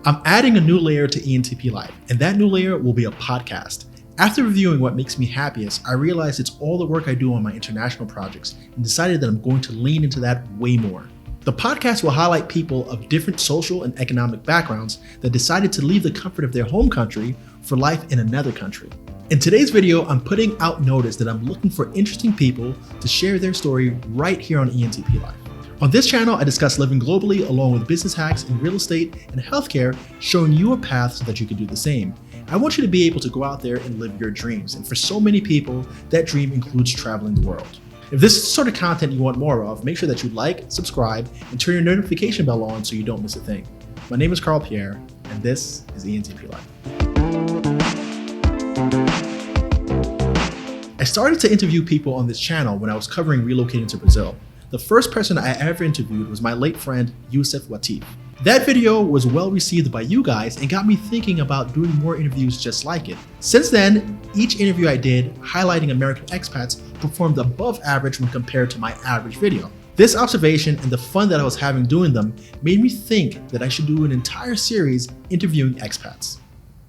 I'm adding a new layer to ENTP Life, and that new layer will be a podcast. After reviewing what makes me happiest, I realized it's all the work I do on my international projects and decided that I'm going to lean into that way more. The podcast will highlight people of different social and economic backgrounds that decided to leave the comfort of their home country for life in another country. In today's video, I'm putting out notice that I'm looking for interesting people to share their story right here on ENTP Life. On this channel, I discuss living globally along with business hacks in real estate and healthcare, showing you a path so that you can do the same. I want you to be able to go out there and live your dreams. And for so many people, that dream includes traveling the world. If this is the sort of content you want more of, make sure that you like, subscribe, and turn your notification bell on so you don't miss a thing. My name is Carl Pierre, and this is ENTP Life. I started to interview people on this channel when I was covering relocating to Brazil. The first person I ever interviewed was my late friend, Youssef Watif. That video was well received by you guys and got me thinking about doing more interviews just like it. Since then, each interview I did highlighting American expats performed above average when compared to my average video. This observation and the fun that I was having doing them made me think that I should do an entire series interviewing expats.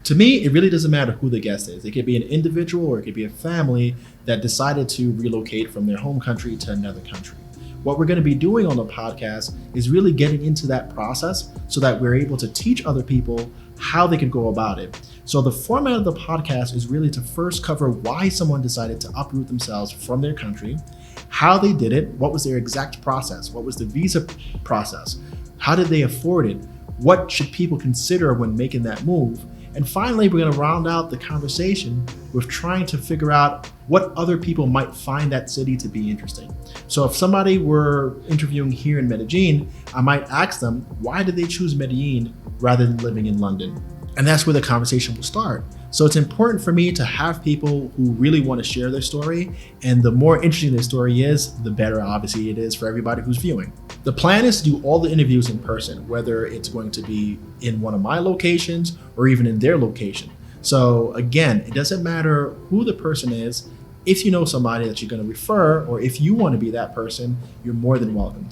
To me, it really doesn't matter who the guest is. It could be an individual or it could be a family that decided to relocate from their home country to another country. What we're going to be doing on the podcast is really getting into that process so that we're able to teach other people how they can go about it. So the format of the podcast is really to first cover why someone decided to uproot themselves from their country, how they did it, what was their exact process, what was the visa process, how did they afford it, what should people consider when making that move, and finally we're going to round out the conversation with trying to figure out what other people might find that city to be interesting. So if somebody were interviewing here in Medellin, I might ask them, why did they choose Medellin rather than living in London? And that's where the conversation will start. So it's important for me to have people who really want to share their story, and the more interesting their story is, the better obviously it is for everybody who's viewing. The plan is to do all the interviews in person, whether it's going to be in one of my locations or even in their location. So again, it doesn't matter who the person is. If you know somebody that you're going to refer, or if you want to be that person, you're more than welcome.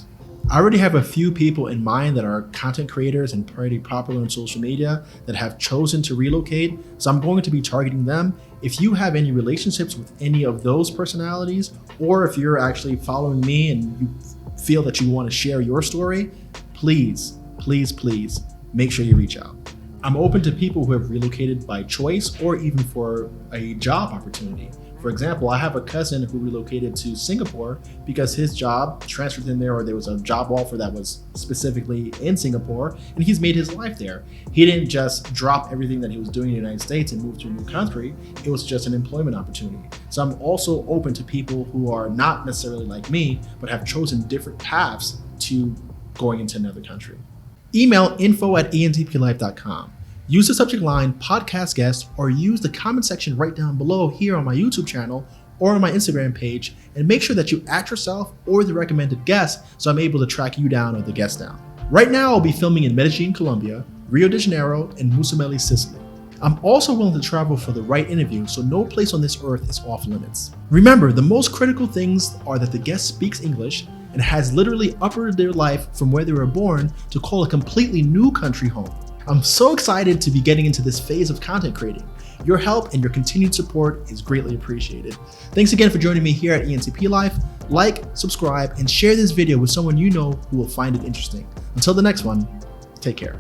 I already have a few people in mind that are content creators and pretty popular on social media that have chosen to relocate, so I'm going to be targeting them. If you have any relationships with any of those personalities, or if you're actually following me and you feel that you want to share your story, please make sure you reach out. I'm open to people who have relocated by choice or even for a job opportunity. For example, I have a cousin who relocated to Singapore because his job transferred in there, or there was a job offer that was specifically in Singapore, and he's made his life there. He didn't just drop everything that he was doing in the United States and move to a new country. It was just an employment opportunity. So I'm also open to people who are not necessarily like me, but have chosen different paths to going into another country. Email info@entplife.com. Use the subject line podcast guest, or use the comment section right down below here on my YouTube channel or on my Instagram page, and make sure that you add yourself or the recommended guest so I'm able to track you down or the guest down. Right now I'll be filming in Medellin, Colombia, Rio de Janeiro, and Mussomeli, Sicily. I'm also willing to travel for the right interview, so no place on this earth is off limits. Remember, the most critical things are that the guest speaks English and has literally uprooted their life from where they were born to call a completely new country home. I'm so excited to be getting into this phase of content creating. Your help and your continued support is greatly appreciated. Thanks again for joining me here at ENTP Life. Like, subscribe, and share this video with someone you know who will find it interesting. Until the next one, take care.